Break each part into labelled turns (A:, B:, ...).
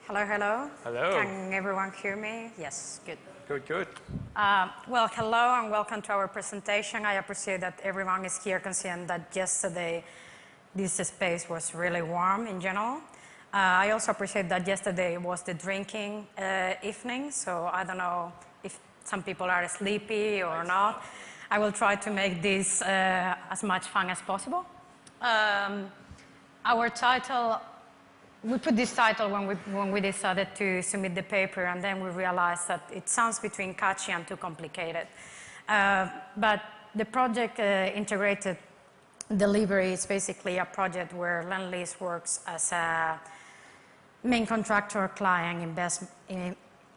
A: Hello, hello.
B: Hello.
A: Can everyone hear me? Yes, good.
B: Good, good.
A: Well, hello and welcome to our presentation. I appreciate that everyone is here considering that yesterday this space was really warm in general. I also appreciate that yesterday was the drinking evening, so I don't know if some people are sleepy or not. I will try to make this as much fun as possible. Our title, we put this title when we decided to submit the paper, and then we realized that it sounds between catchy and too complicated. But the project integrated delivery is basically a project where Lend-Lease works as a main contractor, client,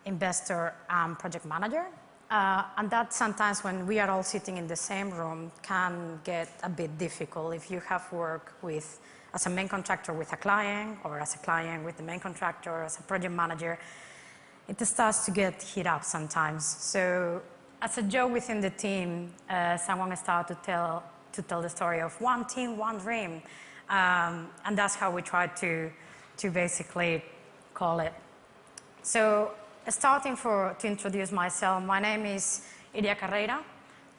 A: investor, and project manager. And that sometimes when we are all sitting in the same room can get a bit difficult if you have work with as a main contractor with a client, or as a client with the main contractor, or as a project manager. It starts to get heat up sometimes. So as a joke within the team, someone started to tell the story of one team, one dream. And that's how we try to basically call it. So starting to introduce myself, my name is Iria Carreira.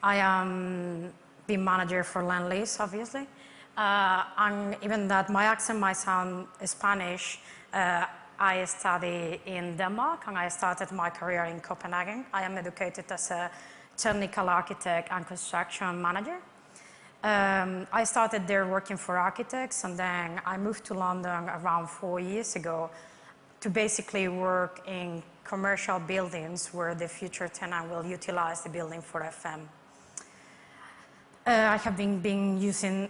A: I am BIM manager for Lend-Lease, obviously. And even that my accent might sound Spanish, I study in Denmark and I started my career in Copenhagen. I am educated as a technical architect and construction manager. I started there working for architects, and then I moved to London around 4 years ago to basically work in commercial buildings where the future tenant will utilize the building for FM. I have been using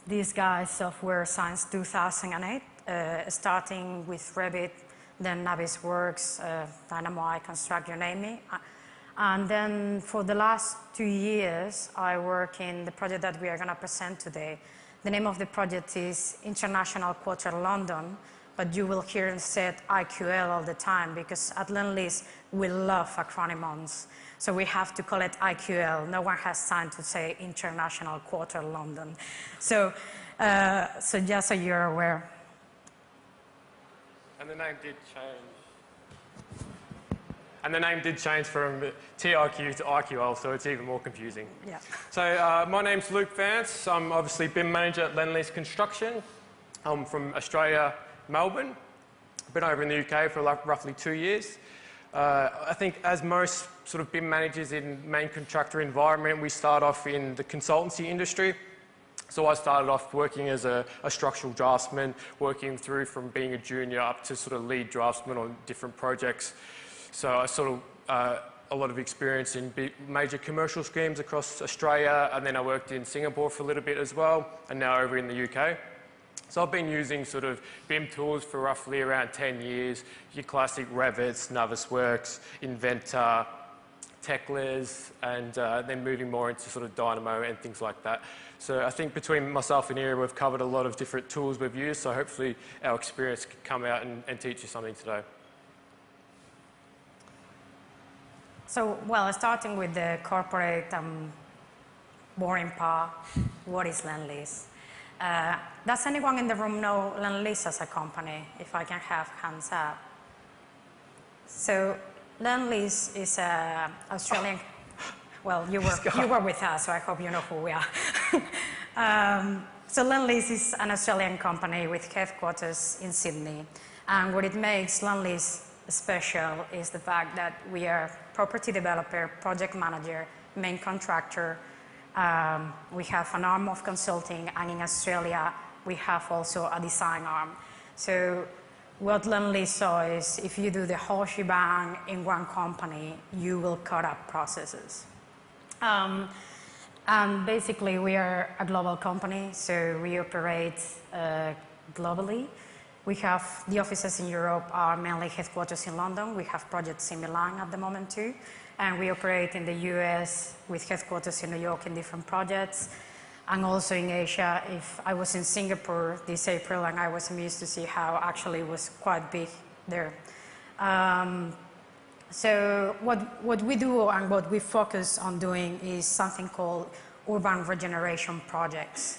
A: this guy's software since 2008, starting with Revit, then Navisworks, Dynamo, iConstruct, you name me. And then for the last 2 years, I work in the project that we are going to present today. The name of the project is International Quarter London, but you will hear said IQL all the time because at Lend-Lease we love acronyms. So we have to call it IQL. No one has time to say International Quarter London. So just so you're aware.
B: And the name did change. And the name did change from TIQ to IQL, so it's even more confusing.
A: Yeah.
B: So my name's Luke Vance. I'm obviously BIM manager at Lend-Lease Construction. I'm from Australia, Melbourne. I've been over in the UK for roughly 2 years. I think as most sort of BIM managers in main contractor environment, we start off in the consultancy industry. So I started off working as a structural draftsman, working through from being a junior up to sort of lead draftsman on different projects. So I sort of a lot of experience in major commercial schemes across Australia, and then I worked in Singapore for a little bit as well, and now over in the UK. So I've been using sort of BIM tools for roughly around 10 years, your classic Revits, Navisworks, Inventor, Techless, and then moving more into sort of Dynamo and things like that. So I think between myself and Iria, we've covered a lot of different tools we've used, so hopefully our experience can come out and teach you something today.
A: So, well, starting with the corporate boring part, what is Lend-Lease? Does anyone in the room know Lend-Lease as a company? If I can have hands up. So, Lend-Lease is an Australian. Well, you were with us, so I hope you know who we are. So, Lend-Lease is an Australian company with headquarters in Sydney, and what it makes Lend-Lease special is the fact that we are property developer, project manager, main contractor. We have an arm of consulting, and in Australia we have also a design arm. So what Lend-Lease saw is if you do the whole shebang in one company, you will cut up processes. And basically we are a global company, so we operate globally. We have the offices in Europe are mainly headquarters in London. We have projects in Milan at the moment too. And we operate in the US with headquarters in New York in different projects. And also in Asia. If I was in Singapore this April, and I was amused to see how actually it was quite big there. So what we do and what we focus on doing is something called urban regeneration projects.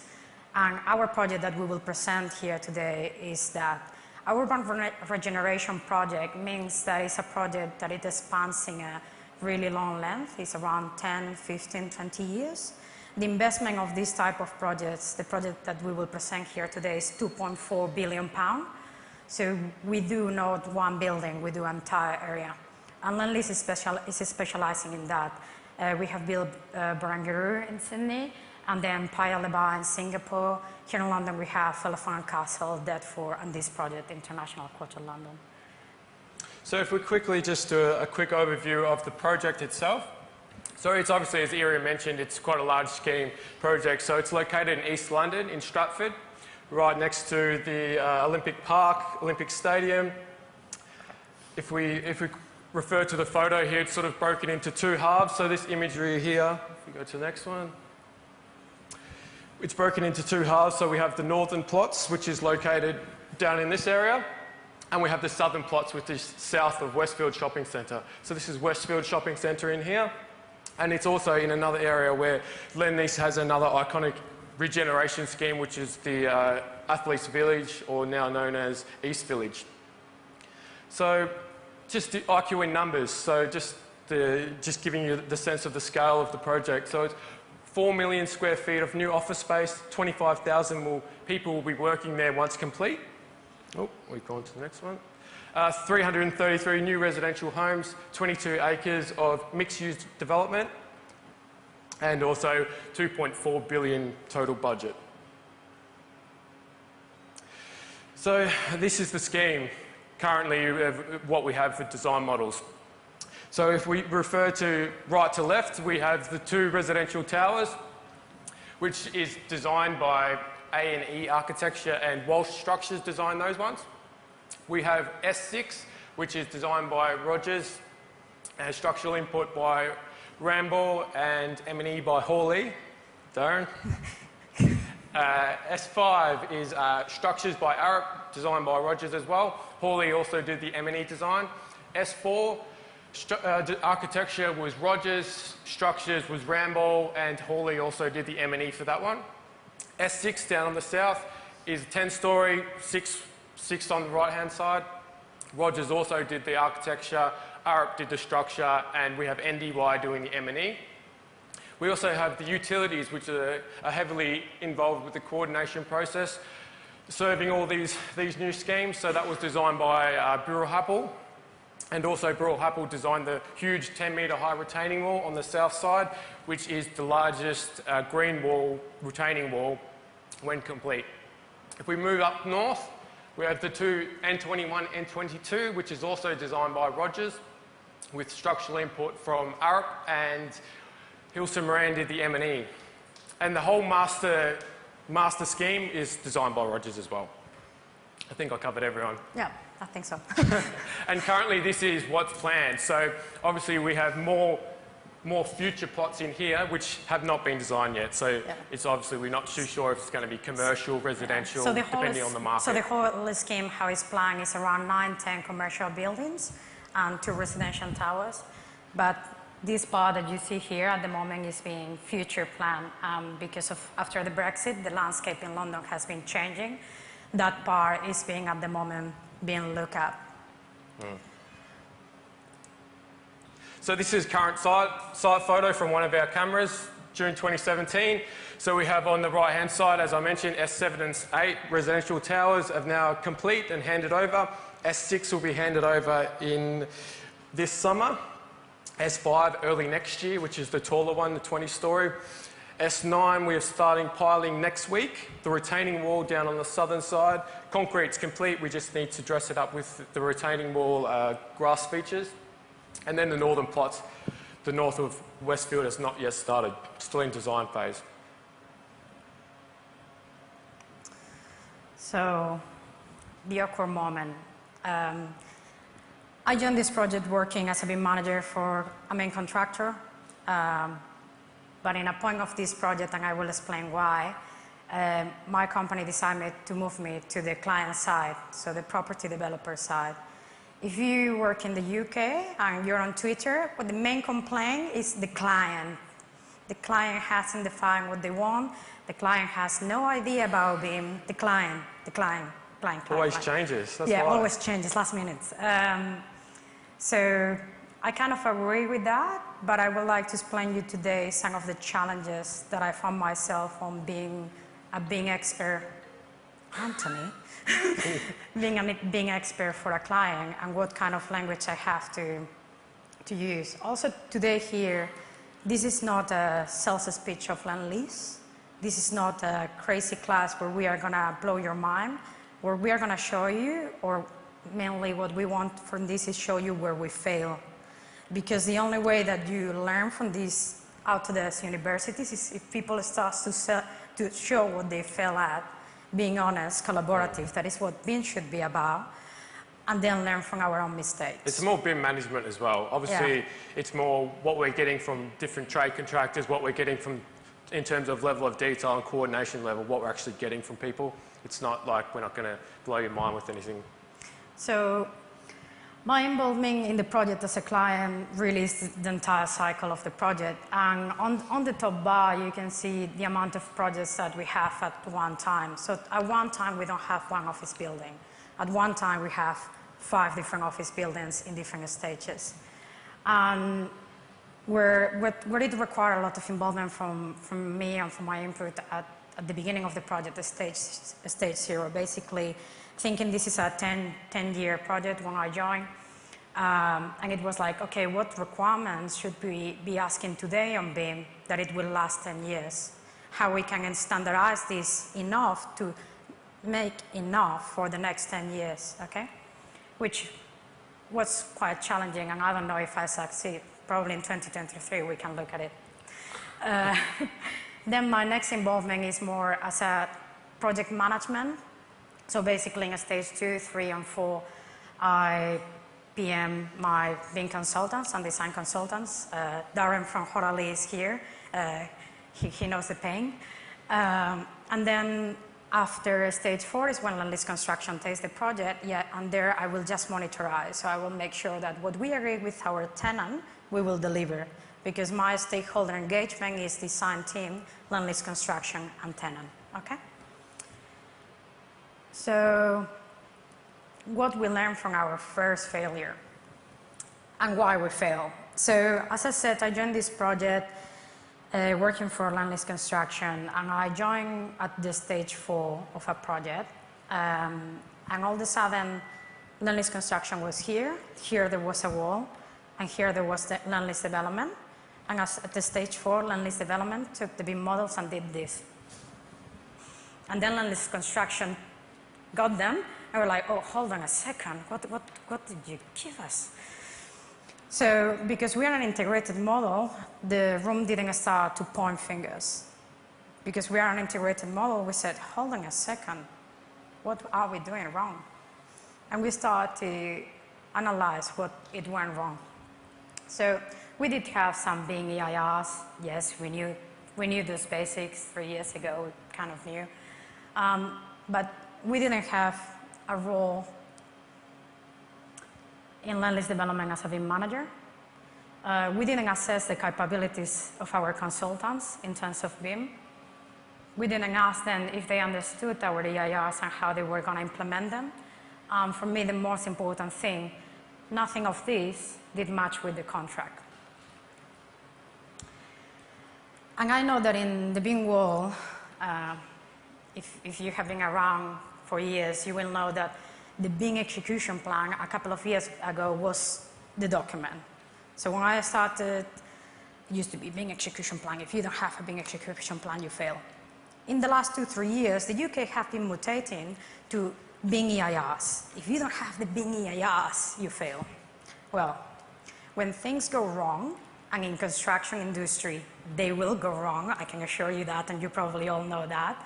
A: And our project that we will present here today is that Urban regeneration project means that it's a project that it spans in a really long length. It's around 10, 15, 20 years. The investment of this type of projects, the project that we will present here today, is £2.4 billion. So we do not one building, we do an entire area. And Lendlease is specializing in that. We have built Barangaroo in Sydney, and then Paya Lebar in Singapore. Here in London, we have Elephant Castle, Deptford, and this project, International Quarter London.
B: So if we quickly just do a quick overview of the project itself. So it's obviously, as Iria mentioned, it's quite a large scheme project. So it's located in East London, in Stratford, right next to the Olympic Park, Olympic Stadium. If we refer to the photo here, it's sort of broken into two halves. So this imagery here, if we go to the next one, it's broken into two halves. So we have the northern plots, which is located down in this area, and we have the southern plots, which is south of Westfield Shopping Centre. So this is Westfield Shopping Centre in here, and it's also in another area where Lendlease has another iconic regeneration scheme, which is the Athletes Village, or now known as East Village. So just the IQ in numbers, so just giving you the sense of the scale of the project. So it's 4 million square feet of new office space, 25,000 people will be working there once complete. Oh, we've gone to the next one. 333 new residential homes, 22 acres of mixed-use development, and also 2.4 billion total budget. So this is the scheme. Currently, what we have for design models. So if we refer to right to left, we have the two residential towers, which is designed by A&E Architecture, and Walsh Structures designed those ones. We have S6, which is designed by Rogers, and structural input by Ramboll, and M&E by Hawley. Darren. S5 is structures by Arup, designed by Rogers as well. Hawley also did the M&E design. S4, architecture was Rogers, structures was Ramboll, and Hawley also did the M&E for that one. S6 down on the south is 10-storey, six on the right-hand side. Rogers also did the architecture, Arup did the structure, and we have NDY doing the M&E. We also have the utilities, which are heavily involved with the coordination process, serving all these new schemes. So that was designed by Burrell Happel, and also Burrell Happel designed the huge 10-metre high retaining wall on the south side, which is the largest green wall, retaining wall, when complete. If we move up north, we have the two N21, N22, which is also designed by Rogers, with structural input from Arup, and Hilson Moran did the M&E. And the whole master scheme is designed by Rogers as well. I think I covered everyone.
A: Yeah, I think so.
B: And currently this is what's planned. So obviously we have more future plots in here which have not been designed yet. So yeah, it's obviously we're not too sure if it's going to be commercial, residential, so depending on the market.
A: So the whole scheme, how it's planned, is around 9-10 commercial buildings and 2 residential towers. But this part that you see here at the moment is being future planned because of after the Brexit, the landscape in London has been changing. That part is being at the moment being looked at. Mm. So this is current site photo from one of our cameras during 2017. So we have on the right hand side, as I mentioned, S7 and 8 residential towers are now complete and handed over. S6 will be handed over in this summer. S5 early next year, which is the taller one, the 20-storey. S9 we are starting piling next week. The retaining wall down on the southern side. Concrete's complete, we just need to dress it up with the retaining wall grass features. And then the northern plots, the north of Westfield has not yet started, still in design phase. So, the awkward moment. I joined this project working as a BIM manager for a main contractor, but in a point of this project, and I will explain why, my company decided to move me to the client side, so the property developer side. If you work in the UK and you're on Twitter, what the main complaint is the client. The client hasn't defined what they want. The client has no idea about BIM. The client. client.
B: Always changes. That's
A: yeah,
B: why.
A: always changes, last minute. So I kind of agree with that, but I would like to explain you today some of the challenges that I found myself on being a BIM expert, Anthony, being a BIM expert for a client and what kind of language I have to use. Also today here, this is not a sales speech of Lend-Lease. This is not a crazy class where we are going to blow your mind. Where we are going to show you, or mainly what we want from this is show you where we fail. Because the only way that you learn from these Autodesk universities is if people start to show what they fail at, being honest, collaborative, that is what BIM should be about, and then learn from our own mistakes.
B: It's more BIM management as well. Obviously, it's more what we're getting from different trade contractors, what we're getting from, in terms of level of detail and coordination level, what we're actually getting from people. It's not like we're not going to blow your mind with anything.
A: So my involvement in the project as a client really is the entire cycle of the project. And on the top bar, you can see the amount of projects that we have at one time. So at one time, we don't have one office building. At one time, we have 5 different office buildings in different stages. And where it required a lot of involvement from me and from my input at the beginning of the project, the stage 0, basically thinking this is a 10-year project when I joined. And it was like, okay, what requirements should we be asking today on BIM that it will last 10 years? How we can standardize this enough to make enough for the next 10 years, okay? Which was quite challenging, and I don't know if I succeed. Probably in 2023 we can look at it. Then my next involvement is more as a project management. So basically in stage 2, 3, and 4, I PM my BIM consultants and design consultants. Darren from Horali is here. He knows the pain. And then after stage 4 is when Lend-Lease Construction takes the project, and there I will just monitorize. So I will make sure that what we agree with our tenant, we will deliver. Because my stakeholder engagement is design team, Lend-Lease Construction, and tenant, okay? So what we learned from our first failure and why we failed. So as I said, I joined this project working for Lend-Lease Construction, and I joined at the stage 4 of a project. And all of a sudden, Lend-Lease Construction was here. Here there was a wall, and here there was the Lend-Lease development. And at the stage 4, Lend-Lease development took the BIM models and did this. And then Lend-Lease Construction got them, and we're like, oh, hold on a second, what did you give us? So, because we are an integrated model, the room didn't start to point fingers. Because we are an integrated model, we said, hold on a second, what are we doing wrong? And we started to analyze what it went wrong. So, we did have some BIM EIRs. Yes, we knew those basics 3 years ago, we kind of knew. But we didn't have a role in Lend-Lease development as a BIM manager. We didn't assess the capabilities of our consultants in terms of BIM. We didn't ask them if they understood our EIRs and how they were going to implement them. For me, the most important thing, nothing of this did match with the contract. And I know that in the BIM world, if you have been around for years, you will know that the BIM execution plan a couple of years ago was the document. So when I started, it used to be BIM execution plan. If you don't have a BIM execution plan, you fail. In the last 2-3 years, the UK have been mutating to BIM EIRs. If you don't have the BIM EIRs, you fail. Well, when things go wrong, and in construction industry, they will go wrong, I can assure you that, and you probably all know that.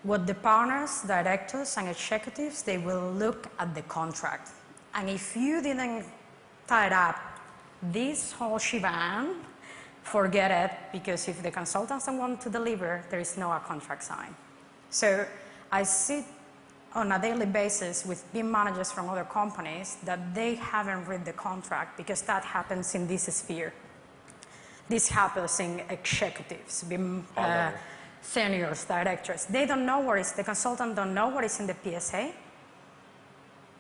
A: What the partners, directors, and executives, they will look at the contract. And if you didn't tie up this whole shebang, forget it, because if the consultants don't want to deliver, there is no contract signed. So I sit on a daily basis with BIM managers from other companies that they haven't read the contract, because that happens in this sphere. This happens in executives, BIM seniors, directors. They don't know what is, the consultant don't know what is in the PSA,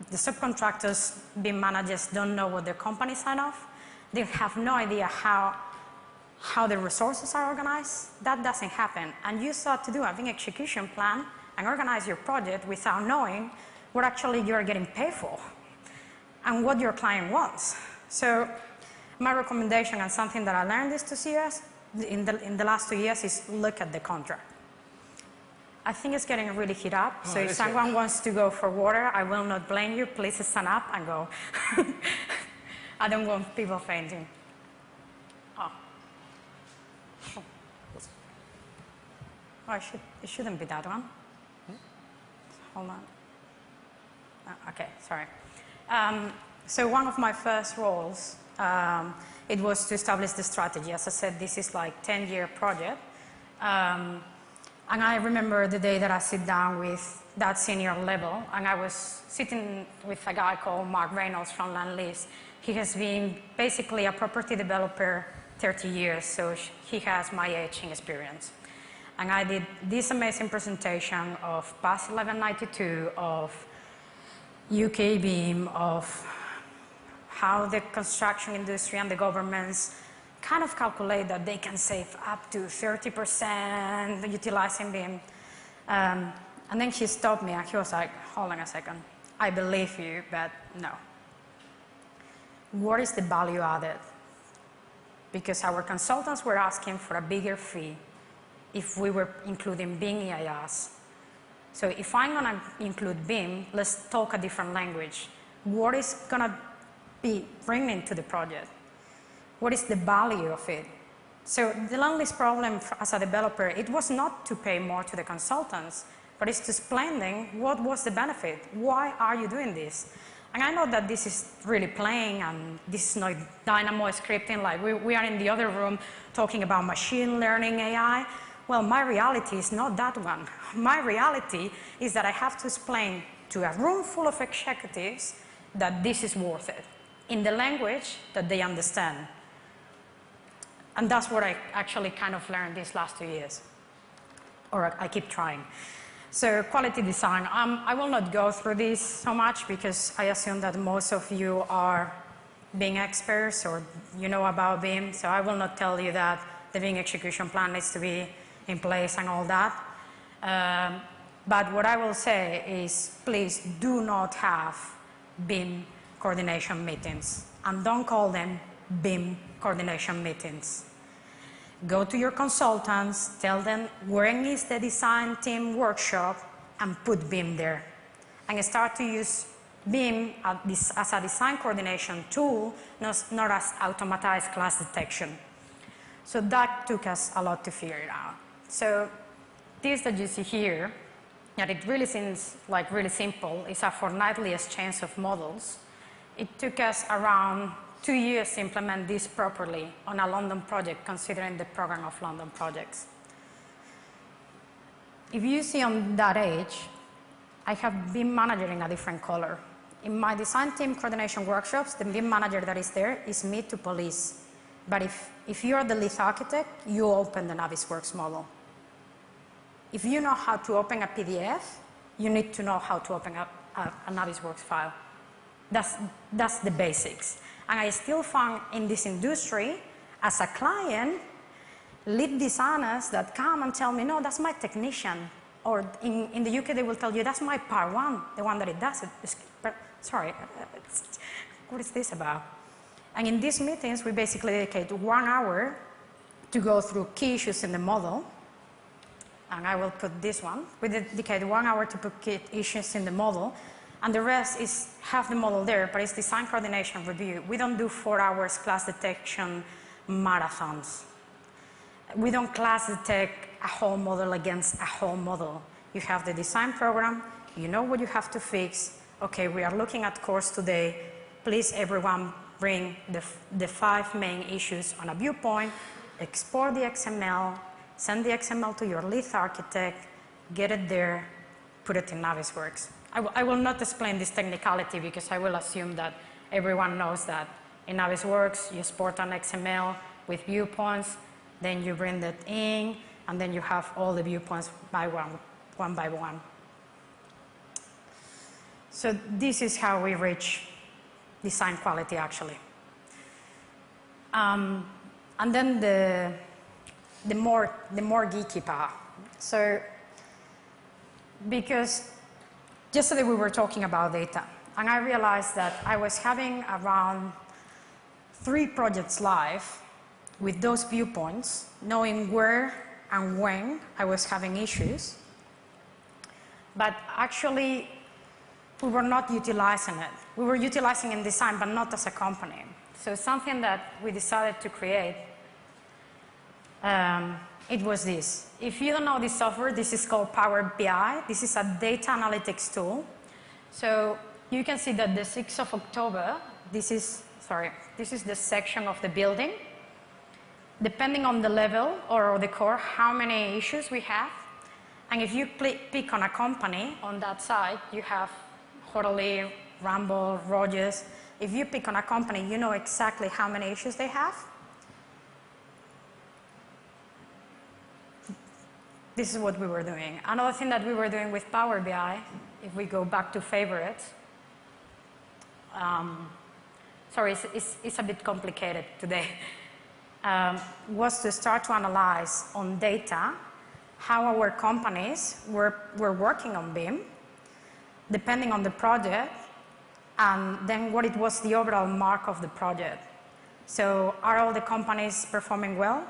A: The subcontractors, BIM managers don't know what their company sign off. They have no idea how the resources are organized. That doesn't happen. And you start to do a BIM execution plan and organize your project without knowing what actually you're getting paid for and what your client wants. So my recommendation, and something that I learned these 2 years, in the last 2 years, is look at the contract. I think it's getting really heat up, so if someone wants to go for water, I will not blame you. Please stand up and go. I don't want people fainting. Oh. Oh, it shouldn't be that one. Hold on. Okay, sorry. So one of my first roles, it was to establish the strategy. As I said, this is like a 10-year project. And I remember the day that I sit down with that senior level, and I was sitting with a guy called Mark Reynolds from Lend-Lease. He has been basically a property developer 30 years, so he has my age in experience. And I did this amazing presentation of PAS 1192, of UK BIM, of how the construction industry and the governments kind of calculate that they can save up to 30% utilizing BIM. And then he stopped me and he was like, hold on a second, I believe you, but no. What is the value added? Because our consultants were asking for a bigger fee if we were including BIM EIS. So if I'm going to include BIM, let's talk a different language. What is going to be bringing to the project? What is the value of it? So the Lend-Lease problem as a developer, it was not to pay more to the consultants, but it's to explain them what was the benefit. Why are you doing this? And I know that this is really plain, and this is not dynamo scripting, like we are in the other room talking about machine learning AI. Well, my reality is not that one. My reality is that I have to explain to a room full of executives that this is worth it, in the language that they understand. And that's what I actually kind of learned these last 2 years, or I keep trying. So quality design, I will not go through this so much because I assume that most of you are BIM experts or you know about BIM, so I will not tell you that the BIM execution plan needs to be in place and all that. But what I will say is, please do not have BIM coordination meetings, and don't call them BIM coordination meetings. Go to your consultants, tell them when is the design team workshop, and put BIM there. And start to use BIM as a design coordination tool, not as automatized class detection. So that took us a lot to figure it out. So this that you see here, that it really seems like really simple, is a fortnightly exchange of models. It took us around 2 years to implement this properly on a London project, considering the program of London projects. If you see on that age, I have BIM manager in a different color. In my design team coordination workshops, the BIM manager that is there is me to police. But if you are the lead architect, you open the Navisworks model. If you know how to open a PDF, you need to know how to open a Navisworks file. That's the basics. And I still found in this industry, as a client, lead designers that come and tell me, no, that's my technician. Or in the UK, they will tell you, that's my part one, the one that it does it. But, sorry, what is this about? And in these meetings, we basically dedicate 1 hour to go through key issues in the model. And I will put this one. We dedicate 1 hour to put key issues in the model. And the rest is have the model there, but it's design coordination review. We don't do 4 hours class detection marathons. We don't class detect a whole model against a whole model. You have the design program, you know what you have to fix. Okay, we are looking at course today. Please, everyone, bring the 5 main issues on a viewpoint, export the XML, send the XML to your lead architect, get it there, put it in Navisworks. I will not explain this technicality because I will assume that everyone knows that in Navisworks you export an XML with viewpoints, then you bring that in, and then you have all the viewpoints by one by one. So this is how we reach design quality, actually. And then the more geeky part. So, because yesterday we were talking about data, and I realized that I was having around 3 projects live with those viewpoints, knowing where and when I was having issues, but actually we were not utilizing it. We were utilizing in design, but not as a company. So something that we decided to create, it was this. If you don't know this software, this is called Power BI. This is a data analytics tool. So you can see that the 6th of October, this is the section of the building. Depending on the level or the core, how many issues we have. And if you pick on a company on that side, you have Horley, Ramble, Rogers. If you pick on a company, you know exactly how many issues they have. This is what we were doing. Another thing that we were doing with Power BI, if we go back to favorites, sorry, it's a bit complicated today, was to start to analyze on data how our companies were working on BIM, depending on the project, and then what it was the overall mark of the project. So are all the companies performing well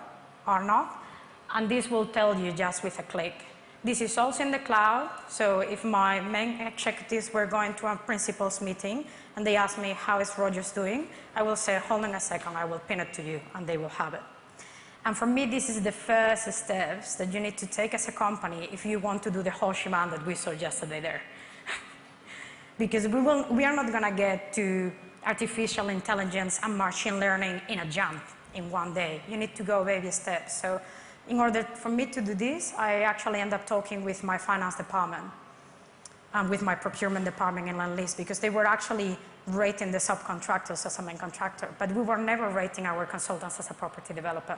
A: or not? And this will tell you just with a click. This is also in the cloud, so if my main executives were going to a principals meeting and they ask me how is Rogers doing, I will say, hold on a second, I will pin it to you, and they will have it. And for me, this is the first steps that you need to take as a company if you want to do the whole shebang that we saw yesterday there. Because we are not going to get to artificial intelligence and machine learning in a jump in one day. You need to go baby steps. So in order for me to do this, I actually end up talking with my finance department and with my procurement department in Lend-Lease, because they were actually rating the subcontractors as a main contractor, but we were never rating our consultants as a property developer.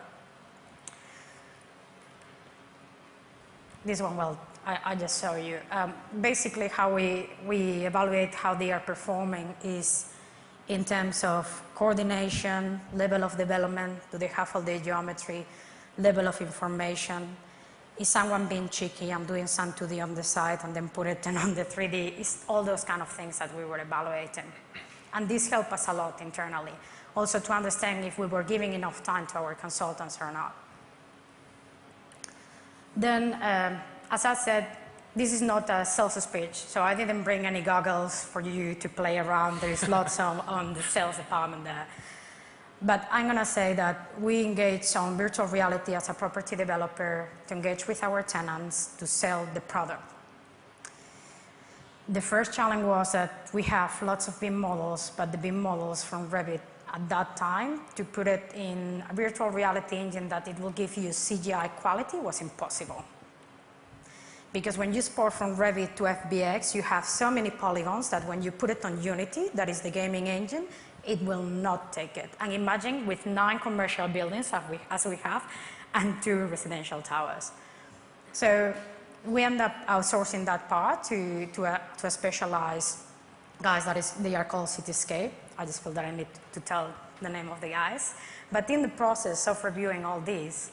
A: This one, well, I just show you. Basically, how we evaluate how they are performing is in terms of coordination, level of development, do they have all the geometry, level of information. Is someone being cheeky? I'm doing some 2D on the side and then put it on the 3D. It's all those kind of things that we were evaluating. And this helped us a lot internally. Also to understand if we were giving enough time to our consultants or not. Then, as I said, this is not a sales speech, so I didn't bring any goggles for you to play around. There is lots on the sales department there. But I'm going to say that we engage on virtual reality as a property developer to engage with our tenants to sell the product. The first challenge was that we have lots of BIM models, but the BIM models from Revit at that time, to put it in a virtual reality engine that it will give you CGI quality was impossible. Because when you export from Revit to FBX, you have so many polygons that when you put it on Unity, that is the gaming engine, it will not take it. And imagine with 9 commercial buildings as we have, and 2 residential towers. So we end up outsourcing that part to a specialized guys they are called Cityscape. I just feel that I need to tell the name of the guys. But in the process of reviewing all these,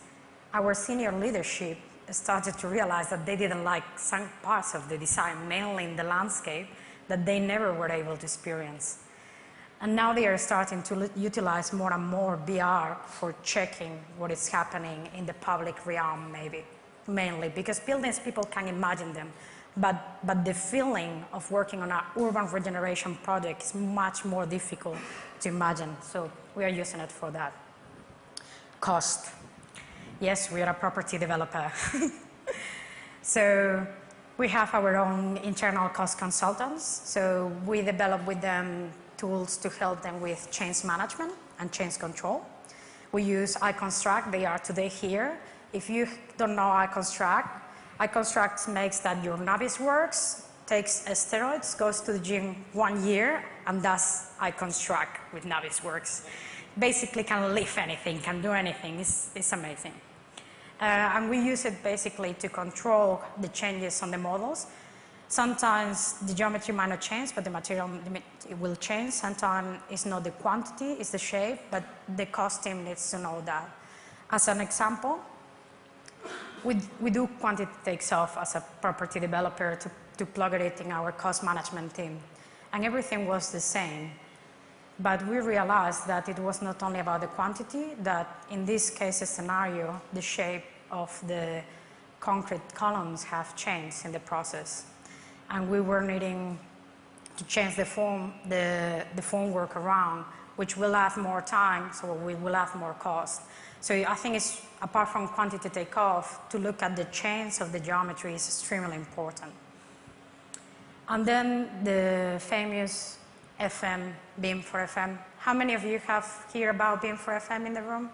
A: our senior leadership started to realize that they didn't like some parts of the design, mainly in the landscape, that they never were able to experience. And now they are starting to utilize more and more VR for checking what is happening in the public realm, mainly, because buildings, people can imagine them, but the feeling of working on an urban regeneration project is much more difficult to imagine, so we are using it for that. Cost. Yes, we are a property developer. So we have our own internal cost consultants, so we develop with them tools to help them with change management and change control. We use iConstruct, they are today here. If you don't know iConstruct makes that your Navisworks takes steroids, goes to the gym 1 year, and does iConstruct with Navisworks. Basically can lift anything, can do anything, it's amazing. And we use it basically to control the changes on the models. Sometimes the geometry might not change, but the material it will change. Sometimes it's not the quantity, it's the shape, but the cost team needs to know that. As an example, we do quantity takes off as a property developer to plug it in our cost management team. And everything was the same. But we realized that it was not only about the quantity, that in this case scenario, the shape of the concrete columns have changed in the process. And we were needing to change the formwork around, which will add more time, so we will add more cost. So I think it's, apart from quantity takeoff, to look at the change of the geometry is extremely important. And then the famous FM, BIM for FM. How many of you have heard about BIM for FM in the room?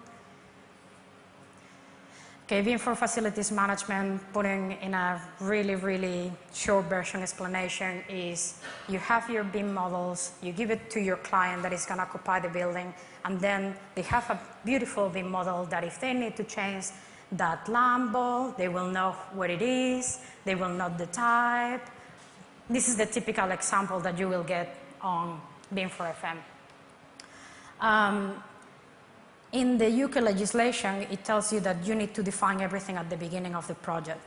A: Okay, BIM for facilities management, putting in a really, really short version explanation is you have your BIM models, you give it to your client that is going to occupy the building, and then they have a beautiful BIM model that if they need to change that lamp bulb, they will know what it is, they will know the type. This is the typical example that you will get on BIM for FM. In the UK legislation, it tells you that you need to define everything at the beginning of the project.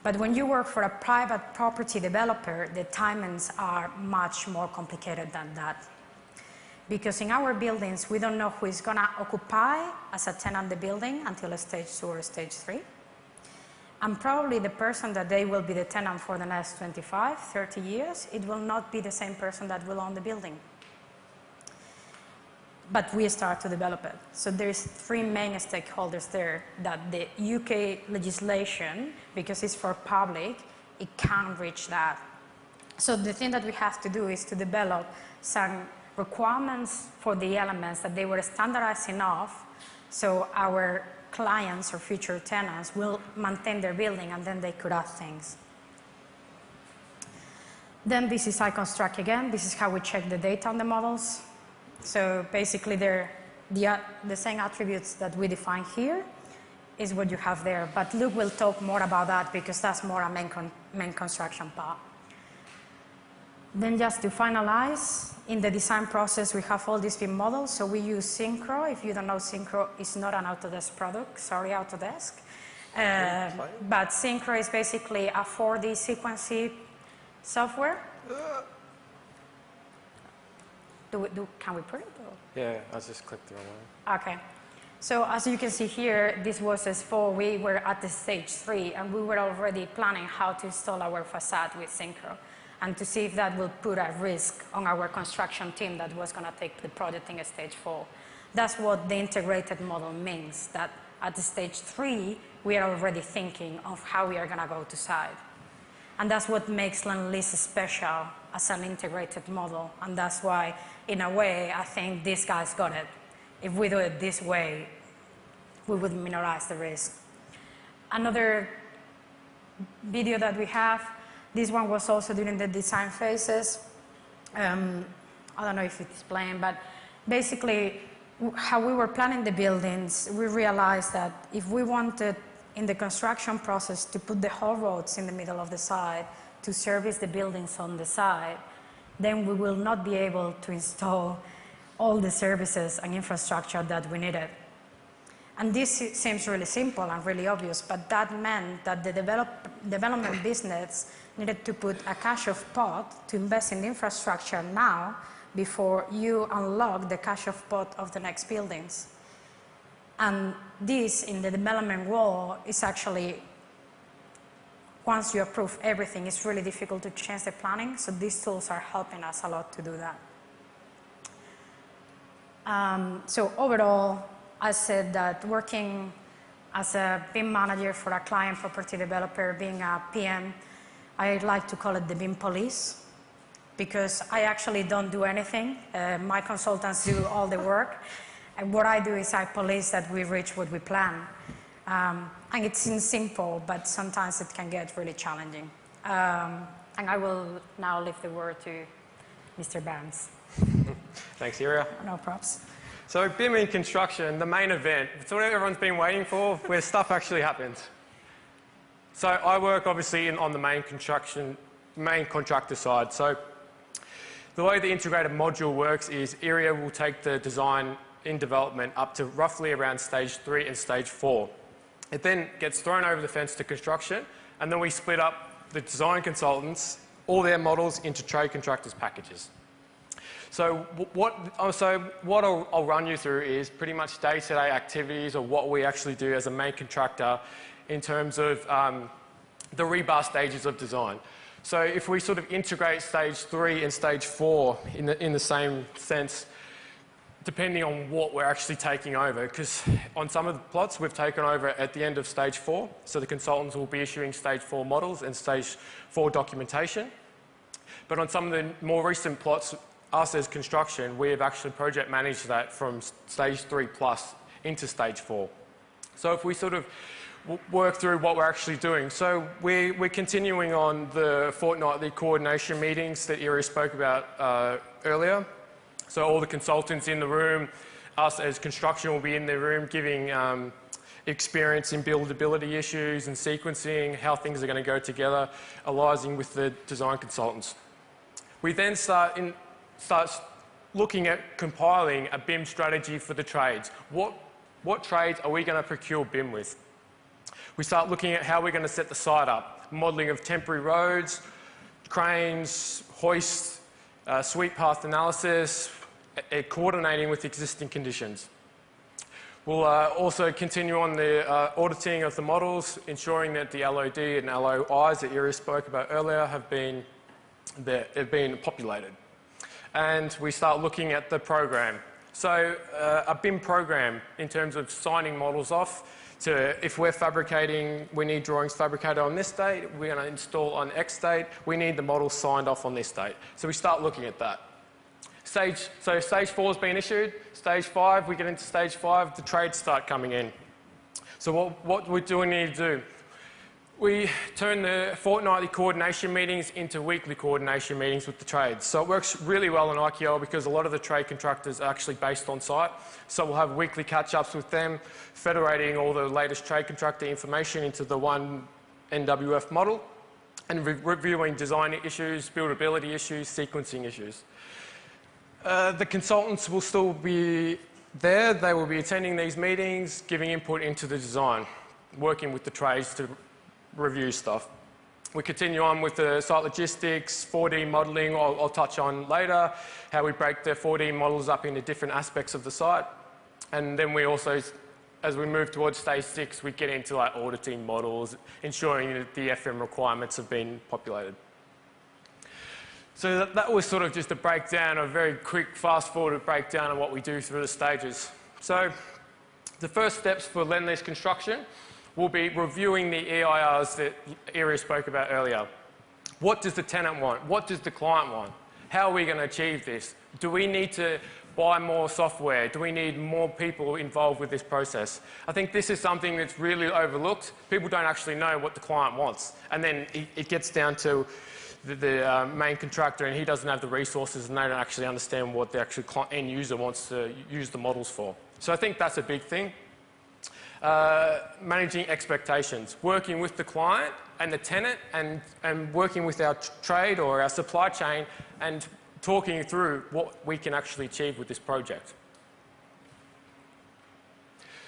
A: But when you work for a private property developer, the timings are much more complicated than that. Because in our buildings, we don't know who is going to occupy as a tenant the building until stage 2 or stage 3. And probably the person that they will be the tenant for the next 25, 30 years, it will not be the same person that will own the building. But we start to develop it. So there's 3 main stakeholders there that the UK legislation, because it's for public, it can't reach that. So the thing that we have to do is to develop some requirements for the elements that they were standardized enough so our clients or future tenants will maintain their building and then they could add things. Then this is I construct again. This is how we check the data on the models. So basically the same attributes that we define here is what you have there. But Luke will talk more about that because that's more a main construction part. Then just to finalize, in the design process we have all these BIM models. So we use Synchro. If you don't know, Synchro is not an Autodesk product. Sorry, Autodesk. But Synchro is basically a 4D sequencing software. Can we put it? Or?
B: Yeah, I just clicked the wrong one.
A: Okay. So as you can see here, this was S4. We were at the stage 3, and we were already planning how to install our facade with Synchro, and to see if that will put a risk on our construction team that was going to take the project in stage 4. That's what the integrated model means, that at the stage 3, we are already thinking of how we are going to go to site. And that's what makes Lend-Lease special as an integrated model. And that's why, in a way, I think these guys got it. If we do it this way, we would minimize the risk. Another video that we have, this one was also during the design phases. I don't know if it's playing, but basically, how we were planning the buildings, we realized that if we wanted in the construction process to put the whole roads in the middle of the site to service the buildings on the side, then we will not be able to install all the services and infrastructure that we needed. And this seems really simple and really obvious, but that meant that the development business needed to put a cash-off pot to invest in the infrastructure now before you unlock the cash-off pot of the next buildings. And this, in the development world, is actually, once you approve everything, it's really difficult to change the planning, so these tools are helping us a lot to do that. So overall, I said that working as a BIM manager for a client property developer, being a PM, I like to call it the BIM police, because I actually don't do anything. My consultants do all the work. And what I do is I police that we reach what we plan. And it seems simple, but sometimes it can get really challenging. And I will now leave the word to Mr. Barnes.
B: Thanks, Iria.
A: No props.
B: So BIM in construction, the main event. It's what everyone's been waiting for, where stuff actually happens. So I work obviously on the main contractor side. So the way the integrated module works is Area will take the design in development up to roughly around stage 3 and stage 4. It then gets thrown over the fence to construction, and then we split up the design consultants, all their models, into trade contractors packages. So what I'll run you through is pretty much day-to-day activities or what we actually do as a main contractor in terms of the rebar stages of design. So if we sort of integrate stage 3 and stage 4 in the same sense, depending on what we're actually taking over, because on some of the plots we've taken over at the end of stage 4, so the consultants will be issuing stage 4 models and stage 4 documentation. But on some of the more recent plots, us as construction, we have actually project managed that from stage 3 plus into stage 4. So if we sort of work through what we're actually doing. So we're continuing on the fortnightly coordination meetings that Iri spoke about earlier. So all the consultants in the room, us as construction will be in the room giving experience in buildability issues and sequencing, how things are going to go together, aligning with the design consultants. We then start looking at compiling a BIM strategy for the trades. What trades are we going to procure BIM with? We start looking at how we're going to set the site up, modelling of temporary roads, cranes, hoists, sweep path analysis, coordinating with existing conditions. We'll also continue on the auditing of the models, ensuring that the LOD and LOIs that Iris spoke about earlier have been populated. And we start looking at the program. So a BIM program in terms of signing models off to, if we're fabricating, we need drawings fabricated on this date, we're going to install on X date, we need the models signed off on this date. So we start looking at that. Stage 4 has been issued. Stage 5, we get into stage 5, the trades start coming in. So what do we need to do? We turn the fortnightly coordination meetings into weekly coordination meetings with the trades. So it works really well in IQL because a lot of the trade contractors are actually based on site. So we'll have weekly catch-ups with them, federating all the latest trade contractor information into the one NWF model and reviewing design issues, buildability issues, sequencing issues. The consultants will still be there. They will be attending these meetings, giving input into the design, working with the trades to review stuff. We continue on with the site logistics, 4D modelling, I'll touch on later, how we break the 4D models up into different aspects of the site. And then we also, as we move towards stage 6, we get into like auditing models, ensuring that the FM requirements have been populated. So that was sort of just a breakdown, a very quick fast-forwarded breakdown of what we do through the stages. So the first steps for Lend-Lease construction will be reviewing the EIRs that Iri spoke about earlier. What does the tenant want? What does the client want? How are we going to achieve this? Do we need to buy more software? Do we need more people involved with this process? I think this is something that's really overlooked. People don't actually know what the client wants. And then it gets down to the main contractor and he doesn't have the resources and they don't actually understand what the actual end user wants to use the models for. So I think that's a big thing. Managing expectations, working with the client and the tenant and working with our trade or our supply chain and talking through what we can actually achieve with this project.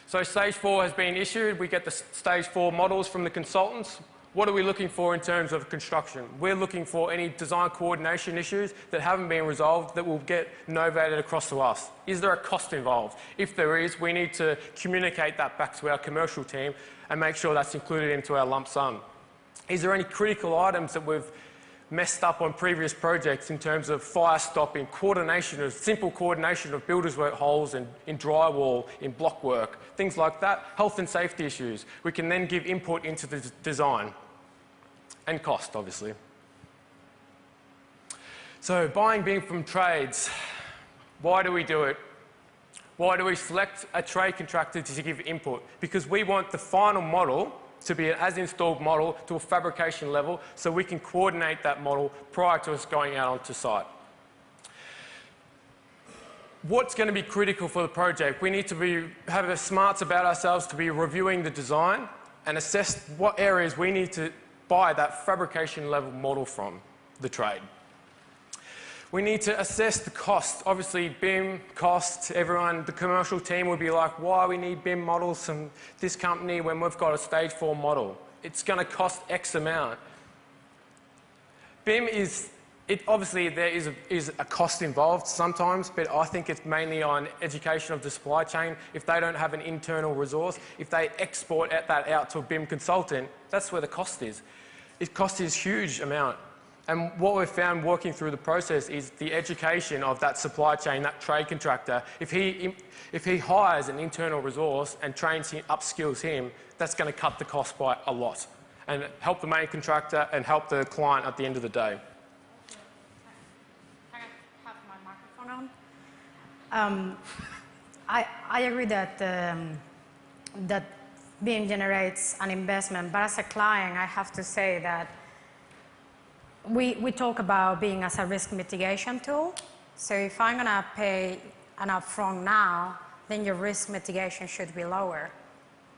B: So stage 4 has been issued. We get the stage 4 models from the consultants. What are we looking for in terms of construction? We're looking for any design coordination issues that haven't been resolved that will get novated across to us. Is there a cost involved? If there is, we need to communicate that back to our commercial team and make sure that's included into our lump sum. Is there any critical items that we've messed up on previous projects in terms of fire stopping, coordination, simple coordination of builders' work holes in drywall, in block work, things like that, health and safety issues. We can then give input into the design. And cost, obviously. So buying BIM from trades, why do we do it? Why do we select a trade contractor to give input? Because we want the final model to be an as-installed model to a fabrication level so we can coordinate that model prior to us going out onto site. What's going to be critical for the project? We need to have smarts about ourselves to be reviewing the design, and assess what areas we need to buy that fabrication level model from the trade. We need to assess the cost. Obviously, BIM costs, everyone, the commercial team would be like, why we need BIM models from this company when we've got a stage 4 model? It's going to cost X amount. BIM obviously there is a cost involved sometimes, but I think it's mainly on education of the supply chain. If they don't have an internal resource, if they export that out to a BIM consultant, that's where the cost is. It costs a huge amount. And what we've found working through the process is the education of that supply chain, that trade contractor. If he hires an internal resource and trains him, upskills him, that's going to cut the cost by a lot and help the main contractor and help the client at the end of the day.
A: Can I have my microphone on? I agree that that BIM generates an investment, but as a client, I have to say that we talk about being as a risk mitigation tool. So if I'm going to pay an upfront now, then your risk mitigation should be lower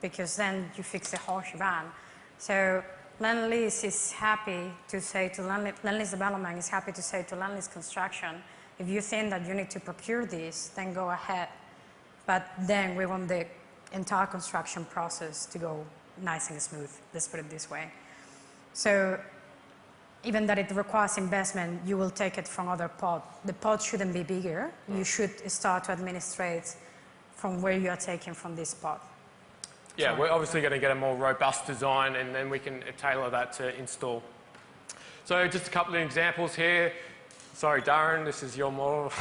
A: because then you fix the whole shebang. So Lend-Lease is happy to say to Lend-Lease Development is happy to say to Lend-Lease Construction, if you think that you need to procure this, then go ahead. But then we want the entire construction process to go nice and smooth, let's put it this way. So even that it requires investment, you will take it from other pot. The pot shouldn't be bigger. You should start to administrate from where you are taking from this pot.
B: Yeah, we're obviously going to get a more robust design and then we can tailor that to install. So just a couple of examples here. Sorry, Darren, this is your model.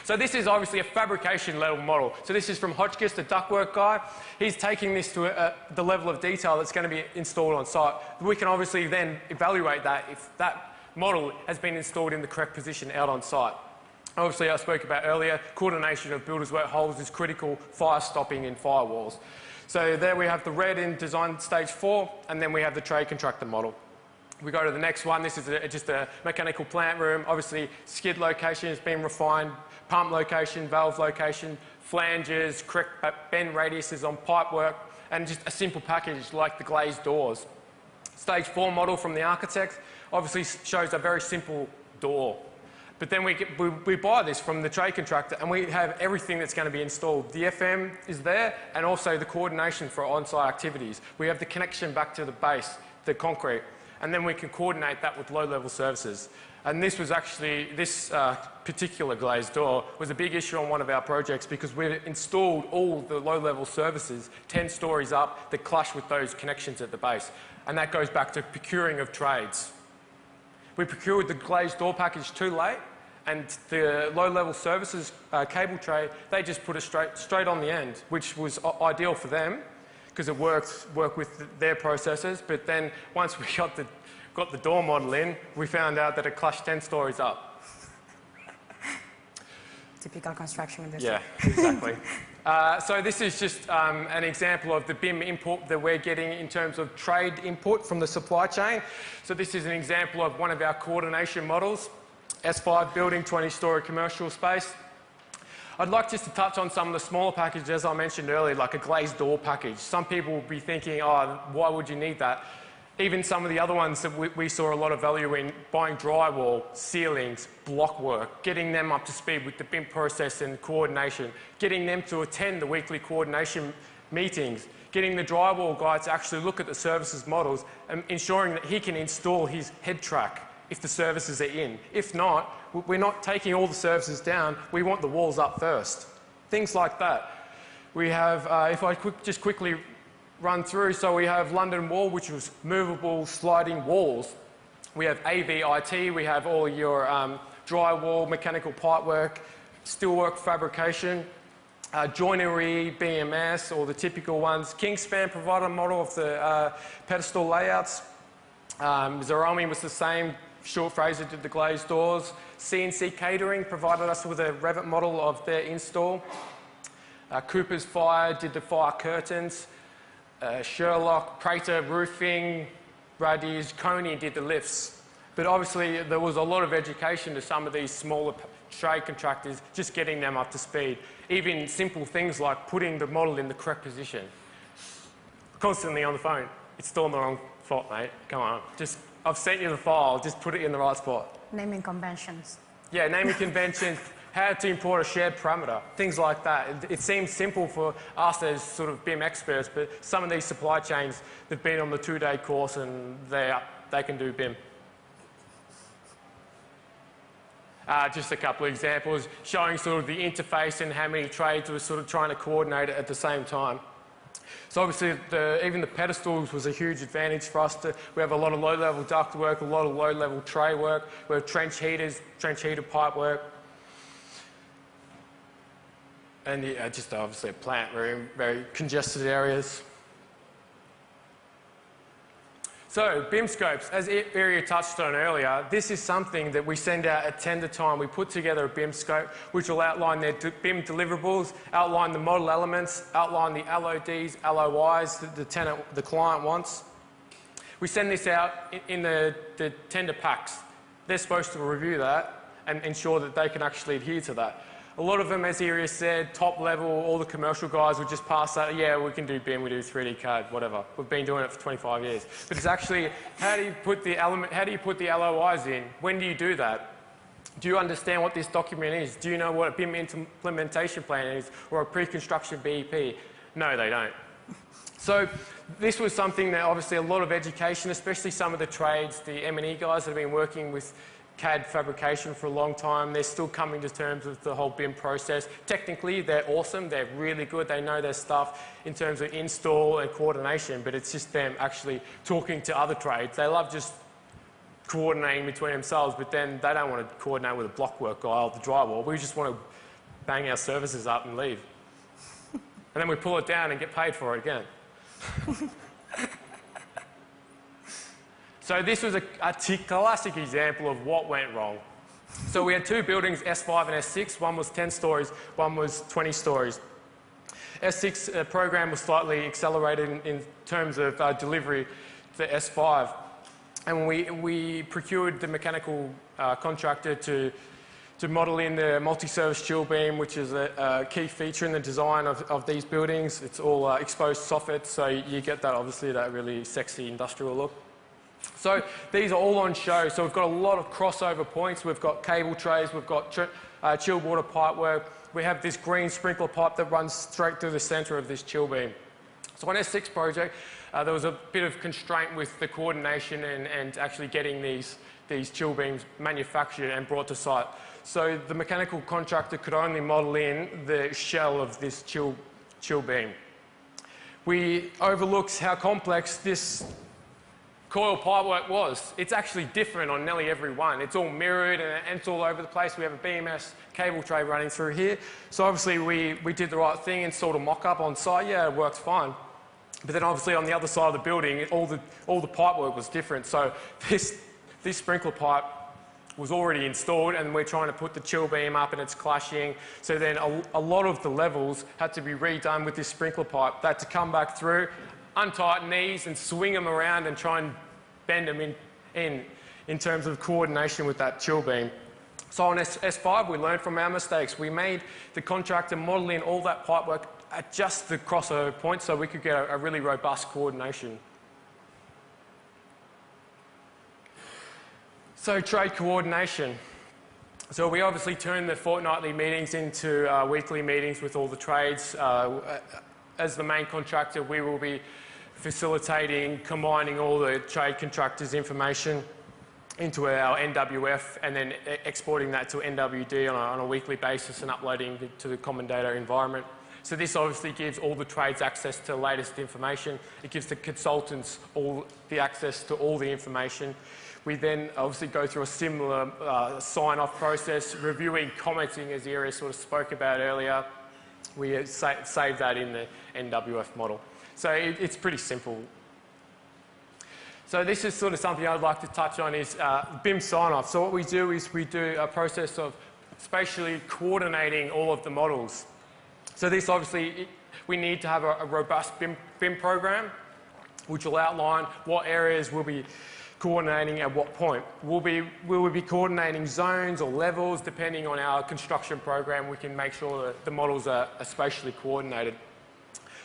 B: So this is obviously a fabrication level model. So this is from Hotchkiss, the ductwork guy. He's taking this to the level of detail that's going to be installed on site. We can obviously then evaluate that if that model has been installed in the correct position out on site. Obviously, I spoke about earlier, coordination of builders' work holes is critical, fire stopping in firewalls. So there we have the red in design stage 4, and then we have the trade contractor model. We go to the next one. This is just a mechanical plant room. Obviously, skid location has been refined, pump location, valve location, flanges, correct bend radiuses on pipe work, and just a simple package like the glazed doors. Stage 4 model from the architect obviously shows a very simple door. But then we buy this from the trade contractor and we have everything that's going to be installed. The FM is there and also the coordination for on-site activities. We have the connection back to the base, the concrete, and then we can coordinate that with low-level services. And this was actually, this particular glazed door was a big issue on one of our projects because we installed all the low-level services 10 stories up that clash with those connections at the base. And that goes back to procuring of trades. We procured the glazed door package too late, and the low-level services cable tray, they just put it straight on the end, which was ideal for them because it worked with their processes. But then once we got the door model in, we found out that it clashed 10 stories up.
A: Typical construction industry.
B: Yeah, exactly. So this is just an example of the BIM input that we're getting in terms of trade input from the supply chain. So this is an example of one of our coordination models, S5 building, 20-storey commercial space. I'd like just to touch on some of the smaller packages, as I mentioned earlier, like a glazed door package. Some people will be thinking, oh, why would you need that? Even some of the other ones that we saw a lot of value in, buying drywall, ceilings, block work, getting them up to speed with the BIM process and coordination, getting them to attend the weekly coordination meetings, getting the drywall guy to actually look at the services models and ensuring that he can install his head track if the services are in. If not, we're not taking all the services down, we want the walls up first. Things like that. We have, if I just quickly run through, so we have London Wall, which was movable sliding walls. We have AVIT, we have all your drywall, mechanical pipework, steelwork fabrication, joinery, BMS, all the typical ones. Kingspan provided a model of the pedestal layouts. Zeromi was the same. Short Fraser did the glazed doors. CNC Catering provided us with a Revit model of their install. Cooper's Fire did the fire curtains. Sherlock, Prater Roofing, Radies, Coney did the lifts. But obviously there was a lot of education to some of these smaller trade contractors, just getting them up to speed. Even simple things like putting the model in the correct position. constantly on the phone. It's still in the wrong spot, mate. Come on. I've sent you the file. Just put it in the right spot.
A: Naming conventions.
B: Yeah, naming conventions, how to import a shared parameter, things like that. It seems simple for us as sort of BIM experts, but some of these supply chains, they've been on the 2-day course and they can do BIM. Just a couple of examples showing sort of the interface and how many trades were sort of trying to coordinate it at the same time. So obviously even the pedestals was a huge advantage for us. We have a lot of low-level duct work, a lot of low-level tray work. We have trench heaters, trench heater pipe work. And just obviously a plant, very congested areas. So BIM scopes, as Iria touched on earlier, this is something that we send out at tender time. We put together a BIM scope which will outline their BIM deliverables, outline the model elements, outline the LODs, LOIs that the client wants. We send this out in the tender packs. They're supposed to review that and ensure that they can actually adhere to that. A lot of them, as Iria said, top level, all the commercial guys would just pass that, yeah, we can do BIM, we do 3D CAD, whatever. We've been doing it for 25 years. But it's actually, how do you put the LOIs in? When do you do that? Do you understand what this document is? Do you know what a BIM implementation plan is or a pre-construction BEP? No, they don't. So this was something that obviously a lot of education, especially some of the trades, the M&E guys that have been working with CAD fabrication for a long time, they're still coming to terms with the whole BIM process. Technically, they're awesome, they're really good, they know their stuff in terms of install and coordination, but it's just them actually talking to other trades. They love just coordinating between themselves, but then they don't want to coordinate with a blockwork guy or the drywall. We just want to bang our services up and leave. And then we pull it down and get paid for it again. So this was a classic example of what went wrong. So we had two buildings, S5 and S6. One was 10 stories, one was 20 stories. S6 program was slightly accelerated in terms of delivery to S5. And we procured the mechanical contractor to model in the multi-service chill beam, which is a key feature in the design of these buildings. It's all exposed soffits, so you get that, obviously, that really sexy industrial look. So these are all on show. So we've got a lot of crossover points. We've got cable trays, we've got chilled water pipe work. We have this green sprinkler pipe that runs straight through the centre of this chill beam. So on S6 project, there was a bit of constraint with the coordination and actually getting these chill beams manufactured and brought to site. So the mechanical contractor could only model in the shell of this chill beam. We overlooked how complex this coil pipework was. It's actually different on nearly every one. It's all mirrored and it's all over the place. We have a BMS cable tray running through here. So obviously we did the right thing, installed a mock-up on site. Yeah, it works fine. But then obviously on the other side of the building, all the pipework was different. So this sprinkler pipe was already installed and we're trying to put the chill beam up and it's clashing. So then a lot of the levels had to be redone with this sprinkler pipe. They had to come back through, untighten these and swing them around and try and bend them in terms of coordination with that chill beam. So on S5, we learned from our mistakes. We made the contractor model in all that pipework at just the crossover point so we could get a really robust coordination. So trade coordination. So we obviously turned the fortnightly meetings into weekly meetings with all the trades. As the main contractor, we will be facilitating, combining all the trade contractors' information into our NWF and then exporting that to NWD on a weekly basis and uploading it to the common data environment. So this obviously gives all the trades access to the latest information. It gives the consultants all the access to all the information. We then obviously go through a similar sign-off process, reviewing, commenting, as Iria sort of spoke about earlier. We save that in the NWF model. So it's pretty simple. So this is sort of something I'd like to touch on is BIM sign-off. So what we do is we do a process of spatially coordinating all of the models. So this obviously, we need to have a robust BIM program, which will outline what areas we'll be coordinating at what point. Will we be coordinating zones or levels? Depending on our construction program, we can make sure that the models are spatially coordinated.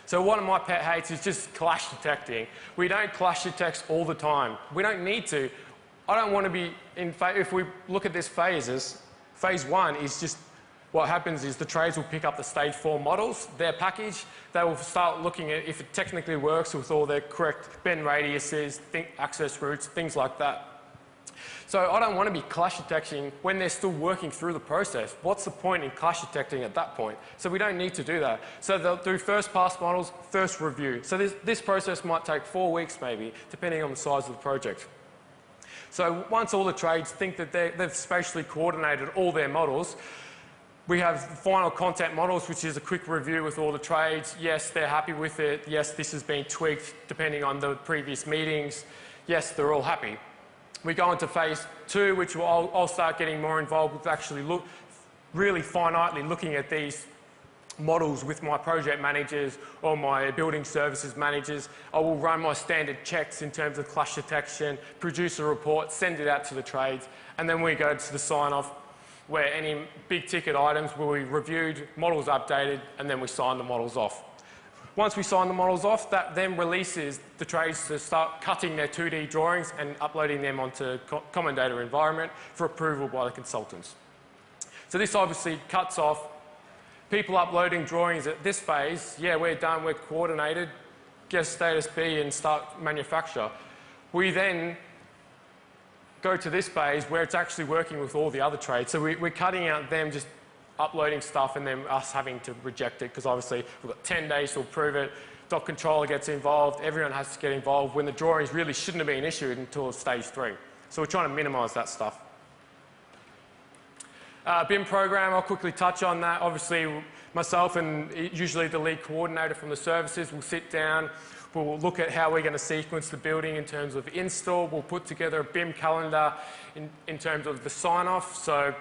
B: So one of my pet hates is just clash detecting. We don't clash detect all the time. We don't need to. I don't want to be in, if we look at this phases, phase 1 is just, what happens is the trades will pick up the stage 4 models, their package, they will start looking at if it technically works with all their correct bend radiuses, access routes, things like that. So I don't want to be clash detecting when they're still working through the process. What's the point in clash detecting at that point? So we don't need to do that. So they'll do first pass models, first review. So this process might take 4 weeks maybe, depending on the size of the project. So once all the trades think that they've spatially coordinated all their models, we have final content models, which is a quick review with all the trades. Yes, they're happy with it. Yes, this has been tweaked depending on the previous meetings. Yes, they're all happy. We go into phase 2, which I'll start getting more involved with actually really finitely looking at these models with my project managers or my building services managers. I will run my standard checks in terms of clash detection, produce a report, send it out to the trades, and then we go to the sign-off where any big ticket items will be reviewed, models updated, and then we sign the models off. Once we sign the models off, that then releases the trades to start cutting their 2D drawings and uploading them onto Common Data Environment for approval by the consultants. So this obviously cuts off people uploading drawings at this phase. Yeah, we're done, we're coordinated, get a status B and start manufacture. We then go to this phase where it's actually working with all the other trades. So we're cutting out them just uploading stuff and then us having to reject it because obviously we've got 10 days to approve it. Doc controller gets involved, everyone has to get involved when the drawings really shouldn't have been issued until stage 3. So we're trying to minimise that stuff. BIM program, I'll quickly touch on that. Obviously myself and usually the lead coordinator from the services will sit down, we'll look at how we're going to sequence the building in terms of install, we'll put together a BIM calendar in terms of the sign-off. So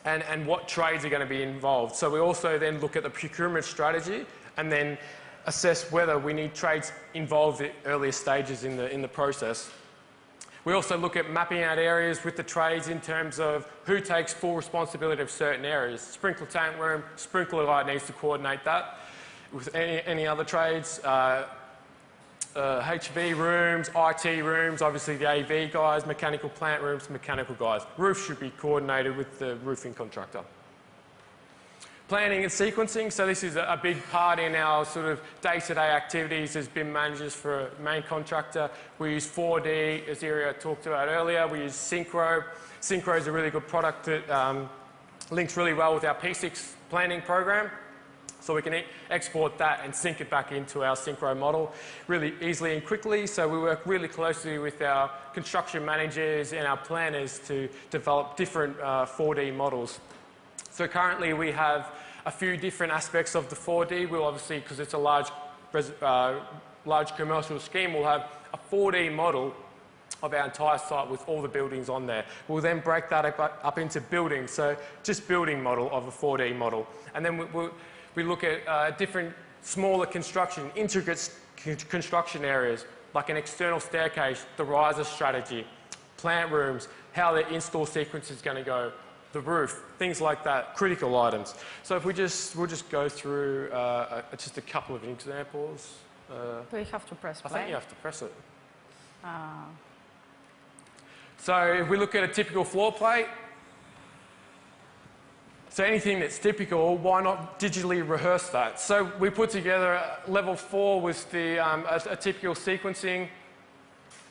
B: and what trades are going to be involved. So we also then look at the procurement strategy and then assess whether we need trades involved at earlier stages in the process. We also look at mapping out areas with the trades in terms of who takes full responsibility of certain areas. Sprinkler tank room, sprinkler guy needs to coordinate that with any other trades. HV rooms, IT rooms, obviously the AV guys, mechanical plant rooms, mechanical guys. Roof should be coordinated with the roofing contractor. Planning and sequencing, so this is a big part in our sort of day-to-day activities as BIM managers for a main contractor. We use 4D, as Iria talked about earlier. We use Synchro. Synchro is a really good product that links really well with our P6 planning program. So we can export that and sync it back into our Synchro model really easily and quickly. So we work really closely with our construction managers and our planners to develop different 4D models. So currently we have a few different aspects of the 4D. We'll obviously, because it's a large commercial scheme, we'll have a 4D model of our entire site with all the buildings on there. We'll then break that up into buildings. So just building model of a 4D model. And then we look at different smaller construction, intricate construction areas, like an external staircase, the riser strategy, plant rooms, how the install sequence is going to go, the roof, things like that, critical items. So if we'll just go through just a couple of examples.
A: Do we have to press play?
B: I think you have to press it. So if we look at a typical floor plate, so anything that's typical, why not digitally rehearse that? So we put together level 4 was a typical sequencing,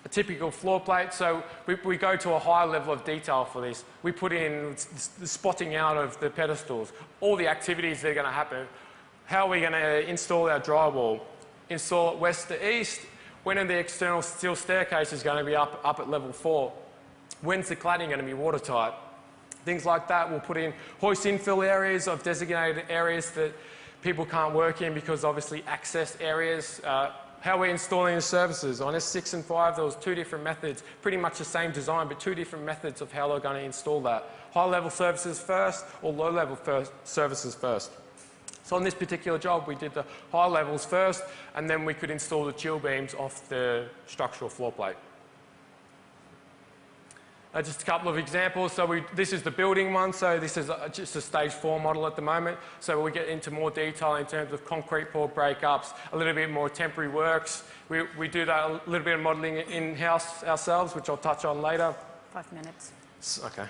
B: a typical floor plate. So we go to a high level of detail for this. We put in the spotting out of the pedestals, all the activities that are going to happen. How are we going to install our drywall? Install it west to east. When are the external steel staircases going to be up at level 4? When's the cladding going to be watertight? Things like that. We'll put in hoist infill areas of designated areas that people can't work in because obviously access areas. How we're installing the services. On S6 and 5 there was 2 different methods, pretty much the same design but 2 different methods of how they're going to install that. High level services first or low level services first. So on this particular job we did the high levels first and then we could install the chill beams off the structural floor plate. Just a couple of examples. So this is the building one. So this is just a stage 4 model at the moment. So we get into more detail in terms of concrete pour breakups, a little bit more temporary works. We do that a little bit of modelling in-house ourselves, which I'll touch on later.
A: 5 minutes.
B: Okay.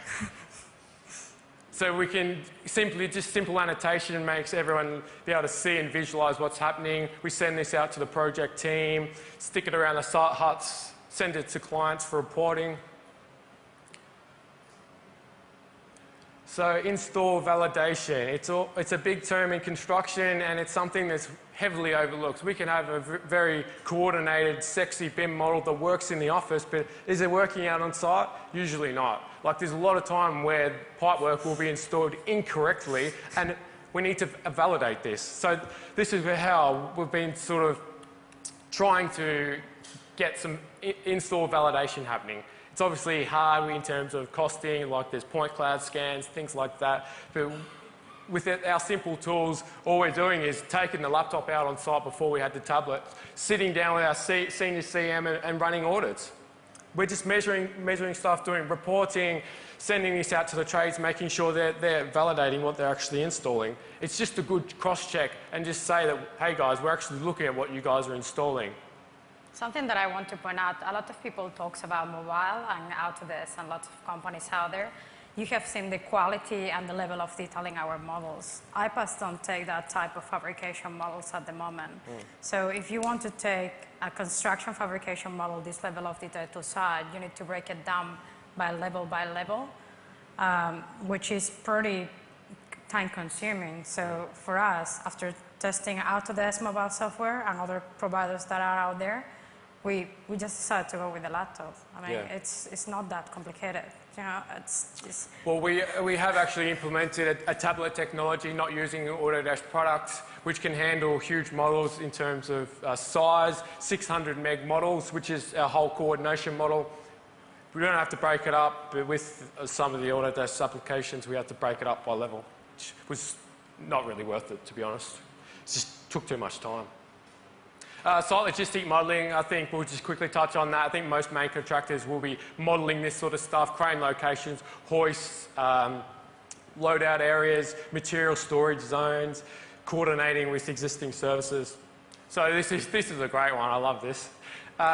B: So we can simple annotation makes everyone be able to see and visualise what's happening. We send this out to the project team, stick it around the site huts, send it to clients for reporting. So install validation, it's a big term in construction and it's something that's heavily overlooked. We can have a very coordinated, sexy BIM model that works in the office, but is it working out on site? Usually not. Like there's a lot of time where pipework will be installed incorrectly and we need to validate this. So this is how we've been sort of trying to get some install validation happening. It's obviously hard in terms of costing, like there's point cloud scans, things like that. But with our simple tools, all we're doing is taking the laptop out on site before we had the tablet, sitting down with our senior CM and running audits. We're just measuring stuff, doing reporting, sending this out to the trades, making sure they're validating what they're actually installing. It's just a good cross-check and just say that, hey guys, we're actually looking at what you guys are installing.
A: Something that I want to point out, a lot of people talks about mobile and Autodesk and lots of companies out there. You have seen the quality and the level of detail in our models. iPads don't take that type of fabrication models at the moment. So if you want to take a construction fabrication model, this level of detail to side, you need to break it down by level, which is pretty time consuming. So for us, after testing Autodesk mobile software and other providers that are out there, we just decided to go with the laptop. I mean, it's not that complicated. You know, it's
B: Well, we have actually implemented a tablet technology, not using Autodesk products, which can handle huge models in terms of size, 600 meg models, which is our whole coordination model. We don't have to break it up, but with some of the Autodesk applications, we have to break it up by level, which was not really worth it, to be honest. It just took too much time. Site logistic modelling, I think we'll just quickly touch on that. I think most main contractors will be modelling this sort of stuff, crane locations, hoists, loadout areas, material storage zones, coordinating with existing services. So this is a great one, I love this.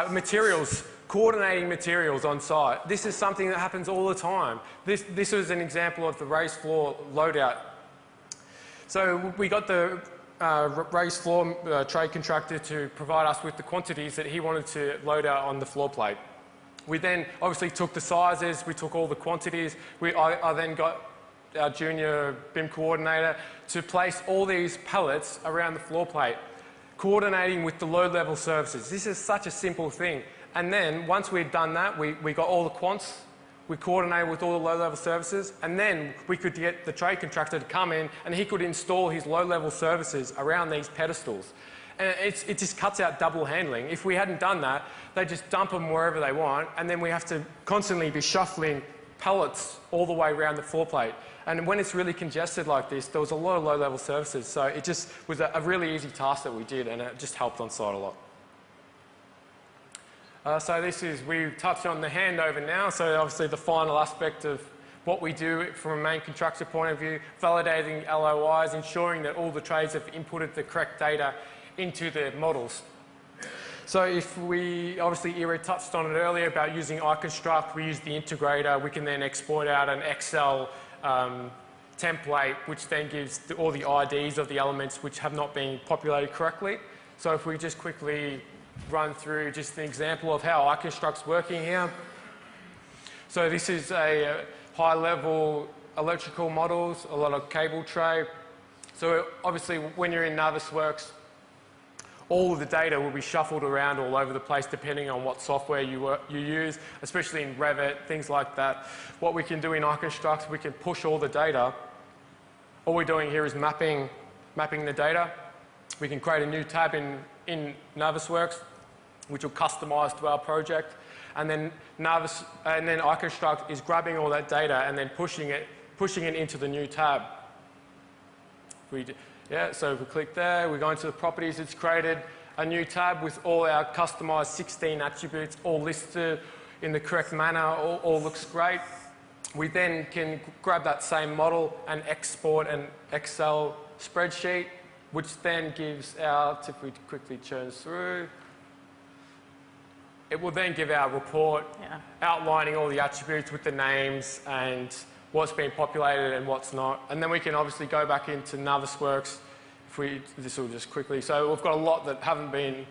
B: Materials, coordinating materials on site. This is something that happens all the time. This was an example of the raised floor loadout. So we got the raised floor trade contractor to provide us with the quantities that he wanted to load out on the floor plate. We then obviously took the sizes, we took all the quantities. I then got our junior BIM coordinator to place all these pallets around the floor plate, coordinating with the low-level services. This is such a simple thing. And then once we'd done that, we got all the quants, we coordinated with all the low-level services, and then we could get the trade contractor to come in and he could install his low-level services around these pedestals. And it just cuts out double handling. If we hadn't done that, they just dump them wherever they want, and then we have to constantly be shuffling pallets all the way around the floor plate. And when it's really congested like this, there was a lot of low-level services, so it just was a really easy task that we did, and it just helped on site a lot. So we've touched on the handover now, so obviously the final aspect of what we do from a main contractor point of view, validating LOIs, ensuring that all the trades have inputted the correct data into the models. So if obviously Ira touched on it earlier about using iConstruct, we use the integrator, we can then export out an Excel template, which then gives all the IDs of the elements which have not been populated correctly. So if we just quickly run through just an example of how iConstruct's working here. So this is a high-level electrical models, a lot of cable tray. So obviously when you're in Navisworks, all of the data will be shuffled around all over the place depending on what software you use, especially in Revit, things like that. What we can do in iConstruct, we can push all the data. All we're doing here is mapping the data. We can create a new tab in Navisworks, which will customise to our project, and then iConstruct is grabbing all that data and then pushing it into the new tab. So if we click there, we go into the properties. It's created a new tab with all our customised 16 attributes all listed. in the correct manner, all looks great. We then can grab that same model and export an Excel spreadsheet, which then gives out, if we quickly churn through, it will then give our report outlining all the attributes with the names and what's been populated and what's not. And then we can obviously go back into Navisworks. This will just quickly. So we've got a lot that haven't been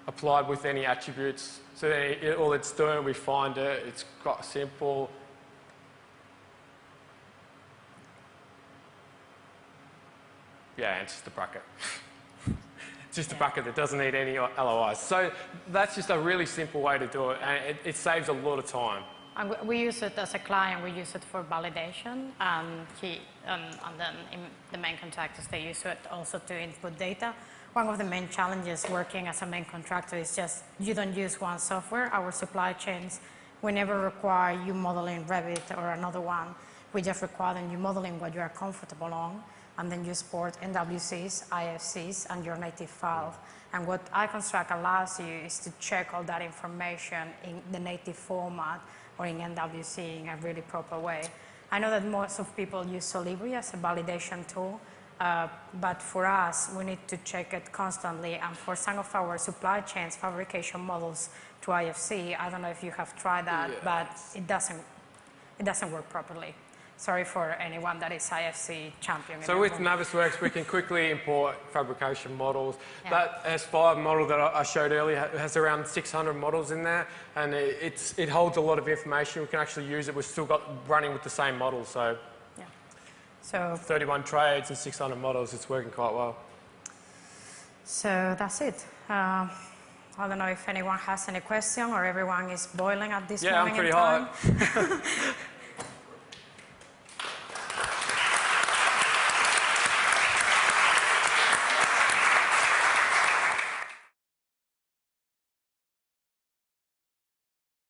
B: applied with any attributes. So then all it's doing, we find it. It's quite simple. Yeah, it's just a bracket. It's just a bracket that doesn't need any LOIs. So that's just a really simple way to do it, and it saves a lot of time.
A: And we use it as a client, we use it for validation, and then the main contractors, they use it also to input data. One of the main challenges working as a main contractor is just you don't use one software. Our supply chains, we never require you modeling Revit or another one. We just require you modeling what you are comfortable on, and then you export NWCs, IFCs, and your native file. And what iConstruct allows you is to check all that information in the native format or in NWC in a really proper way. I know that most of people use Solibri as a validation tool, but for us, we need to check it constantly. And for some of our supply chains, fabrication models to IFC, I don't know if you have tried that, but it doesn't work properly. Sorry for anyone that is IFC champion.
B: So with Navisworks, we can quickly import fabrication models. That S5 model that I showed earlier has around 600 models in there, and it holds a lot of information. We can actually use it. We've still got running with the same model, so, so 31 trades and 600 models. It's working quite well.
A: So that's it. I don't know if anyone has any question or everyone is boiling at this moment in time.
B: Yeah, I'm pretty hot.